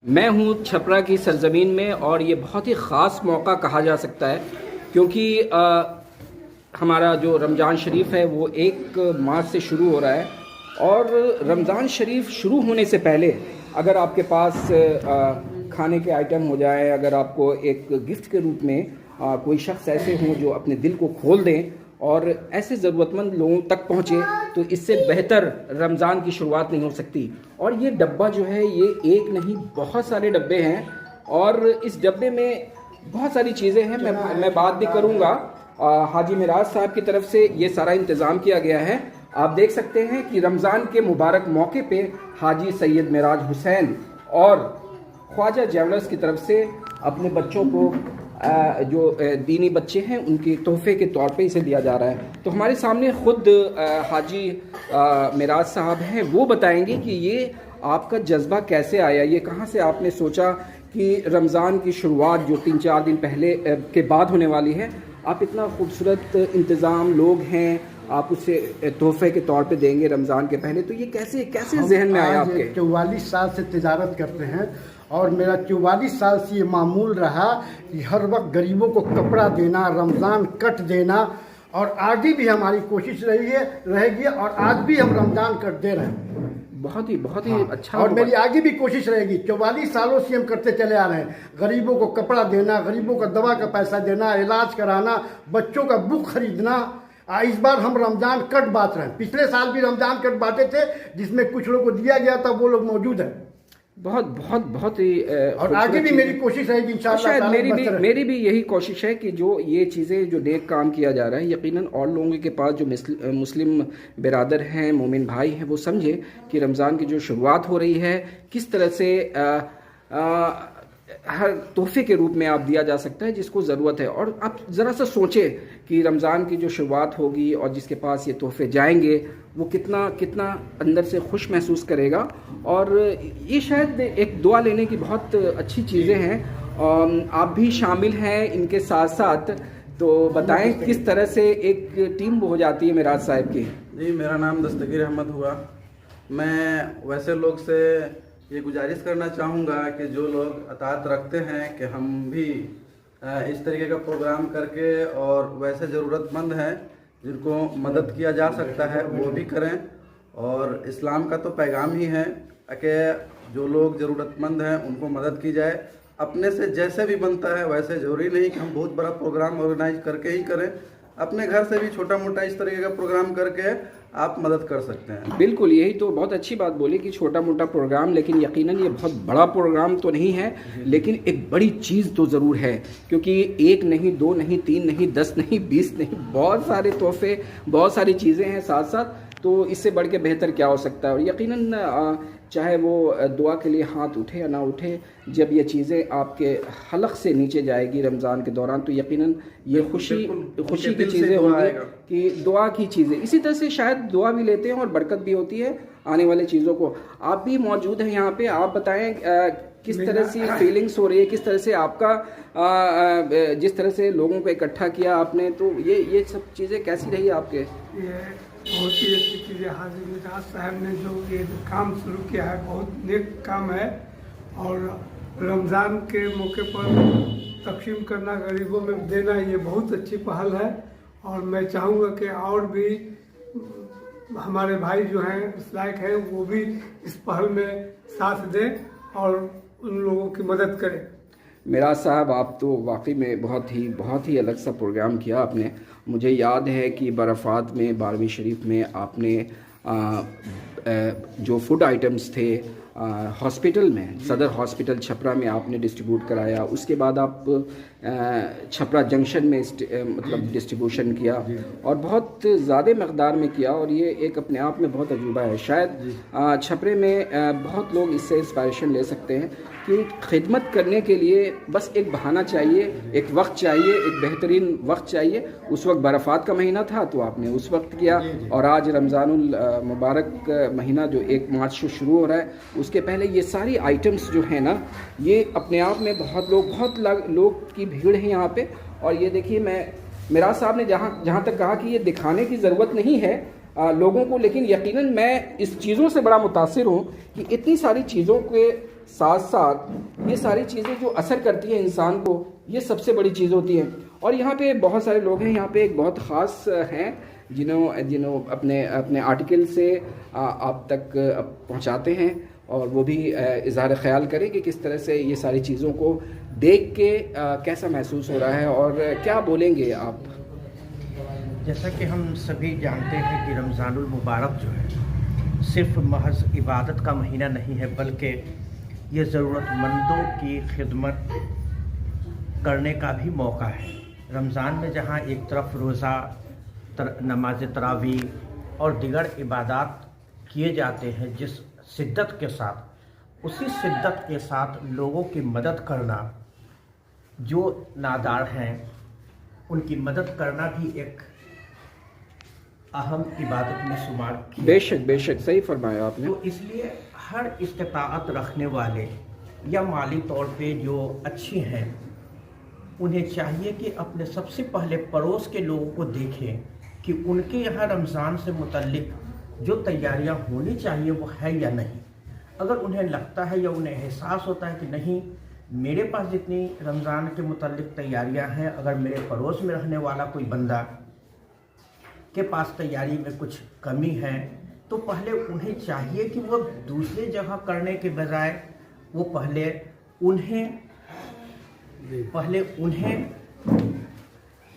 मैं हूँ छपरा की सरजमीन में और ये बहुत ही ख़ास मौका कहा जा सकता है क्योंकि हमारा जो रमज़ान शरीफ है वो 1 मार्च से शुरू हो रहा है। और रमज़ान शरीफ शुरू होने से पहले अगर आपके पास खाने के आइटम हो जाए, अगर आपको एक गिफ्ट के रूप में कोई शख्स ऐसे हों जो अपने दिल को खोल दें और ऐसे ज़रूरतमंद लोगों तक पहुँचे, तो इससे बेहतर रमज़ान की शुरुआत नहीं हो सकती। और ये डब्बा जो है ये एक नहीं बहुत सारे डब्बे हैं और इस डब्बे में बहुत सारी चीज़ें हैं। मैं बात भी करूँगा। हाजी मिराज साहब की तरफ से ये सारा इंतज़ाम किया गया है। आप देख सकते हैं कि रमज़ान के मुबारक मौके पे हाजी सैयद मिराज हुसैन और ख्वाजा ज्वेलर्स की तरफ से अपने बच्चों को जो दीनी बच्चे हैं उनके तोहफे के तौर पे इसे दिया जा रहा है। तो हमारे सामने खुद हाजी मिराज साहब हैं, वो बताएंगे कि ये आपका जज्बा कैसे आया, ये कहाँ से आपने सोचा कि रमज़ान की शुरुआत जो 3-4 दिन पहले के बाद होने वाली है, आप इतना खूबसूरत इंतज़ाम लोग हैं, आप उसे तोहफे के तौर पे देंगे रमज़ान के पहले, तो ये कैसे जहन में आया आपके? 44 साल से तिजारत करते हैं और मेरा 44 साल से ये मामूल रहा कि हर वक्त गरीबों को कपड़ा देना, रमज़ान कट देना, और आगे भी हमारी कोशिश रहेगी और आज भी हम रमज़ान कट दे रहे हैं। बहुत ही अच्छा। और मेरी आगे भी कोशिश रहेगी। 44 सालों से हम करते चले आ रहे हैं। गरीबों को कपड़ा देना, गरीबों को दवा का पैसा देना, इलाज कराना, बच्चों का बुक खरीदना। इस बार हम रमज़ान कट बांट रहे हैं। पिछले साल भी रमज़ान कट बांटे थे जिसमें कुछ लोगों को दिया गया था, वो लोग मौजूद हैं। बहुत ही और आगे भी मेरी कोशिश रहेगी इंशाअल्लाह। शायद मेरी भी यही कोशिश है कि जो ये चीज़ें जो नेक काम किया जा रहा है, यकीनन और लोगों के पास जो मुस्लिम बिरादर हैं, मोमिन भाई हैं, वो समझे कि रमज़ान की जो शुरुआत हो रही है किस तरह से हर तोहफे के रूप में आप दिया जा सकता है जिसको ज़रूरत है। और आप ज़रा सा सोचें कि रमज़ान की जो शुरुआत होगी और जिसके पास ये तोहफे जाएंगे वो कितना अंदर से खुश महसूस करेगा। और ये शायद एक दुआ लेने की बहुत अच्छी चीज़ें हैं। आप भी शामिल हैं इनके साथ साथ, तो बताएं किस तरह से एक टीम हो जाती है मिराज साहब की? जी, मेरा नाम दस्तगीर अहमद हुआ। मैं वैसे लोग से ये गुजारिश करना चाहूँगा कि जो लोग अतात रखते हैं कि हम भी इस तरीके का प्रोग्राम करके और वैसे ज़रूरतमंद हैं जिनको मदद किया जा सकता है वो भी करें। और इस्लाम का तो पैगाम ही है कि जो लोग ज़रूरतमंद हैं उनको मदद की जाए। अपने से जैसे भी बनता है वैसे, ज़रूरी नहीं कि हम बहुत बड़ा प्रोग्राम ऑर्गेनाइज करके ही करें। अपने घर से भी छोटा मोटा इस तरीके का प्रोग्राम करके आप मदद कर सकते हैं। बिल्कुल, यही तो बहुत अच्छी बात बोली कि छोटा मोटा प्रोग्राम, लेकिन यकीनन ये बहुत बड़ा प्रोग्राम तो नहीं है, लेकिन एक बड़ी चीज़ तो ज़रूर है। क्योंकि 1 नहीं, 2 नहीं, 3 नहीं, 10 नहीं, 20 नहीं, बहुत सारे तोहफे, बहुत सारी चीज़ें हैं साथ साथ, तो इससे बढ़ के बेहतर क्या हो सकता है। और यकीनन चाहे वो दुआ के लिए हाथ उठे या ना उठे, जब ये चीज़ें आपके हलक से नीचे जाएगी रमज़ान के दौरान, तो यकीनन ये खुशी की चीज़ें होंगी कि दुआ की चीज़ें। इसी तरह से शायद दुआ भी लेते हैं और बरकत भी होती है आने वाले चीज़ों को। आप भी मौजूद हैं यहाँ पे, आप बताएं किस तरह से फीलिंग्स हो रही है, किस तरह से आपका जिस तरह से लोगों को इकट्ठा किया आपने, तो ये सब चीज़ें कैसी रही आपके? बहुत ही अच्छी चीज़ है। हाजी मिराज साहब ने जो ये काम शुरू किया है बहुत नेक काम है। और रमज़ान के मौके पर तकसीम करना, गरीबों में देना, ये बहुत अच्छी पहल है। और मैं चाहूँगा कि और भी हमारे भाई जो हैं इस लायक हैं वो भी इस पहल में साथ दें और उन लोगों की मदद करें। मिराज साहब, आप तो वाकई में बहुत ही अलग सा प्रोग्राम किया आपने। मुझे याद है कि बरफ़ात में, 12वीं शरीफ में आपने जो फूड आइटम्स थे हॉस्पिटल में, सदर हॉस्पिटल छपरा में आपने डिस्ट्रीब्यूट कराया। उसके बाद आप छपरा जंक्शन में मतलब डिस्ट्रीब्यूशन किया और बहुत ज़्यादा मकदार में किया। और ये एक अपने आप में बहुत अजूबा है। शायद छपरे में बहुत लोग इससे इंस्पायरेशन ले सकते हैं कि खिदमत करने के लिए बस एक बहाना चाहिए, एक वक्त चाहिए, एक बेहतरीन वक्त चाहिए। उस वक्त बरफ़ात का महीना था तो आपने उस वक्त किया, और आज रमज़ानुल मुबारक महीना जो 1 मार्च से शुरू हो रहा है, उसके पहले ये सारी आइटम्स जो है ना, ये अपने आप में बहुत लोग की भीड़ है यहाँ पे। और ये देखिए, मिराज साहब ने जहाँ तक कहा कि ये दिखाने की ज़रूरत नहीं है लोगों को, लेकिन यकीनन मैं इस चीज़ों से बड़ा मुतासिर हूँ कि इतनी सारी चीज़ों के साथ साथ ये सारी चीज़ें जो असर करती हैं इंसान को, ये सबसे बड़ी चीज़ होती है। और यहाँ पे बहुत सारे लोग हैं, यहाँ पे एक बहुत ख़ास हैं जिन्हों अपने अपने आर्टिकल से आप तक पहुँचाते हैं, और वो भी इज़हार ख्याल करें कि किस तरह से ये सारी चीज़ों को देख के कैसा महसूस हो रहा है और क्या बोलेंगे आप। जैसा कि हम सभी जानते हैं कि रमज़ानुल मुबारक जो है सिर्फ महज इबादत का महीना नहीं है, बल्कि ये ज़रूरतमंदों की खिदमत करने का भी मौका है। रमज़ान में जहाँ एक तरफ रोज़ा, नमाज तरावी और दीगर इबादत किए जाते हैं जिस शिद्दत के साथ, उसी शिद्दत के साथ लोगों की मदद करना, जो नादार हैं उनकी मदद करना भी एक अहम इबादत में शुमार किया। बेशक बेशक सही फरमाया आपने। तो इसलिए हर इस्तिताअत रखने वाले या माली तौर पे जो अच्छे हैं, उन्हें चाहिए कि अपने सबसे पहले पड़ोस के लोगों को देखें कि उनके यहाँ रमज़ान से मुतल्लिक जो तैयारियाँ होनी चाहिए वो है या नहीं। अगर उन्हें लगता है या उन्हें एहसास होता है कि नहीं, मेरे पास जितनी रमज़ान के मुतल्लिक तैयारियाँ हैं, अगर मेरे पड़ोस में रहने वाला कोई बंदा के पास तैयारी में कुछ कमी है, तो पहले उन्हें चाहिए कि वो दूसरी जगह करने के बजाय वो पहले उन्हें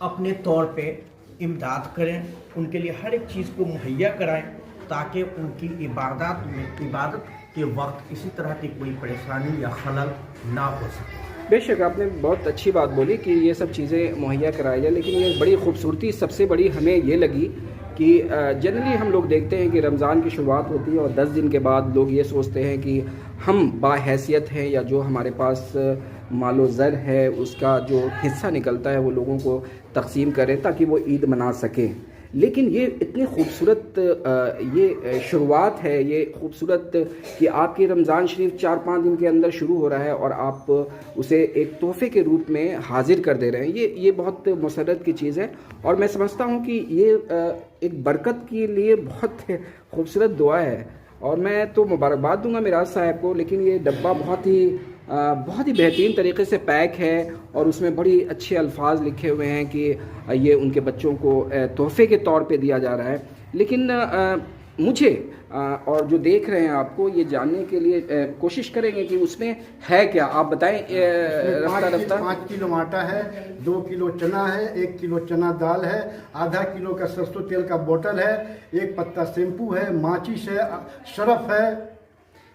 अपने तौर पे इमदाद करें, उनके लिए हर एक चीज़ को मुहैया कराएं, ताकि उनकी इबादत के वक्त इसी तरह की कोई परेशानी या खलल ना हो सके। बेशक आपने बहुत अच्छी बात बोली कि ये सब चीज़ें मुहैया कराई जाए, लेकिन ये बड़ी खूबसूरती सबसे बड़ी हमें ये लगी कि जनरली हम लोग देखते हैं कि रमज़ान की शुरुआत होती है और 10 दिन के बाद लोग ये सोचते हैं कि हम बाहैसियत हैं, या जो हमारे पास मालो ज़र है उसका जो हिस्सा निकलता है वो लोगों को तकसीम करें ताकि वो ईद मना सकें। लेकिन ये इतनी खूबसूरत ये शुरुआत है, ये खूबसूरत कि आपकी रमज़ान शरीफ 4-5 दिन के अंदर शुरू हो रहा है और आप उसे एक तोहफ़े के रूप में हाजिर कर दे रहे हैं। ये बहुत मसरत की चीज़ है, और मैं समझता हूँ कि ये एक बरकत के लिए बहुत खूबसूरत दुआ है। और मैं तो मुबारकबाद दूंगा मिराज साहब को, लेकिन ये डब्बा बहुत ही बेहतरीन तरीके से पैक है और उसमें बड़ी अच्छे अल्फाज लिखे हुए हैं कि ये उनके बच्चों को तोहफ़े के तौर पे दिया जा रहा है। लेकिन मुझे और जो देख रहे हैं आपको ये जानने के लिए कोशिश करेंगे कि उसमें है क्या, आप बताएं। रफ्ता 5 किलो आटा है, 2 किलो चना है, 1 किलो चना दाल है, आधा किलो का सरसों तेल का बोतल है, 1 पत्ता शैम्पू है, माचिस है, सरफ है।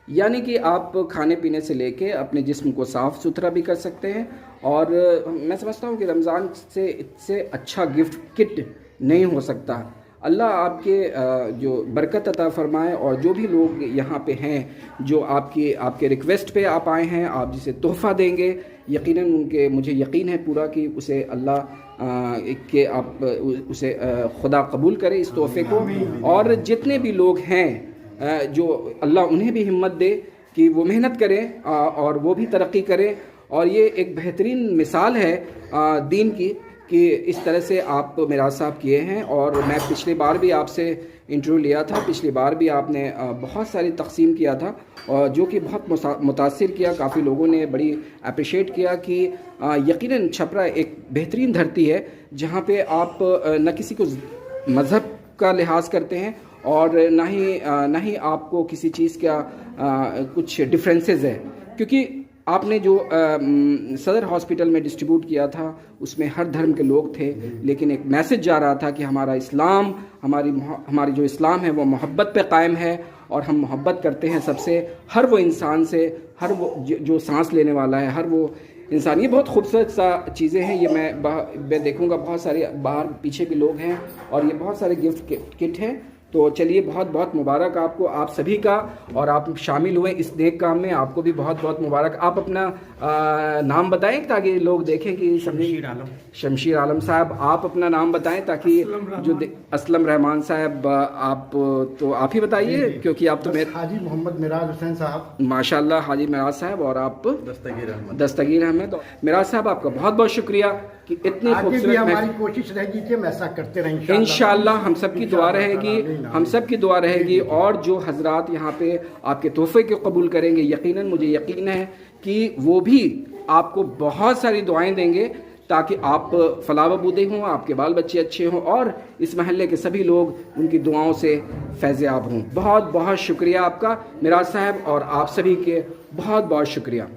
यानी कि आप खाने पीने से लेके अपने जिस्म को साफ़ सुथरा भी कर सकते हैं। और मैं समझता हूँ कि रमज़ान से इससे अच्छा गिफ्ट किट नहीं हो सकता। अल्लाह आपके जो बरकत अता फरमाए, और जो भी लोग यहाँ पे हैं जो आपके रिक्वेस्ट पे आप आए हैं, आप जिसे तोहफ़ा देंगे, यकीनन मुझे यकीन है पूरा कि उसे अल्लाह के आप उसे खुदा कबूल करे इस तोहफ़े को। और जितने भी लोग हैं जो अल्लाह उन्हें भी हिम्मत दे कि वो मेहनत करें और वो भी तरक्की करें। और ये एक बेहतरीन मिसाल है दीन की कि इस तरह से आप मिराज साहब किए हैं। और मैं पिछली बार भी आपसे इंटरव्यू लिया था, पिछली बार भी आपने बहुत सारी तकसीम किया था, और जो कि बहुत मुतासिर किया, काफ़ी लोगों ने बड़ी अप्रिशिएट किया कि यकीनन छपरा एक बेहतरीन धरती है जहाँ पे आप न किसी को मज़हब का लिहाज करते हैं और ना ही आपको किसी चीज़ का कुछ डिफरेंसेस है। क्योंकि आपने जो सदर हॉस्पिटल में डिस्ट्रीब्यूट किया था उसमें हर धर्म के लोग थे, लेकिन एक मैसेज जा रहा था कि हमारा इस्लाम, हमारी जो इस्लाम है वो मोहब्बत पे कायम है, और हम मोहब्बत करते हैं सबसे, हर वो इंसान से, हर वो जो सांस लेने वाला है, हर वो इंसान। ये बहुत खूबसूरत सा चीज़ें हैं। ये मैं देखूँगा बहुत सारे बाहर पीछे भी लोग हैं, और ये बहुत सारे गिफ्ट किट हैं। तो चलिए, बहुत बहुत मुबारक आपको, आप सभी का, और आप शामिल हुए इस नेक काम में, आपको भी बहुत बहुत मुबारक। आप अपना नाम बताएं ताकि लोग देखें कि शमशीर आलम साहब, आप अपना नाम बताएं ताकि जो असलम रहमान साहब, आप ही बताइए क्योंकि आप तो हाजी मोहम्मद मिराज हुसैन साहब, माशाल्लाह हाजी मिराज साहब, और आप दस्तगीर अहमद। मिराज साहब आपका बहुत बहुत शुक्रिया कि इतनी खूबसूरत, हमारी कोशिश रहेगी कि हम ऐसा करते रहें इंशाअल्लाह। हम सबकी दुआ रहेगी हम सब की दुआ रहेगी। और जो हजरात यहाँ पे आपके तोहफे को कबूल करेंगे, यकीनन मुझे यकीन है कि वो भी आपको बहुत सारी दुआएं देंगे ताकि आप फलाह बबूदे हों, आपके बाल बच्चे अच्छे हों और इस महल्ले के सभी लोग उनकी दुआओं से फैज़याब हों। बहुत बहुत शुक्रिया आपका मिराज साहब, और आप सभी के बहुत बहुत शुक्रिया।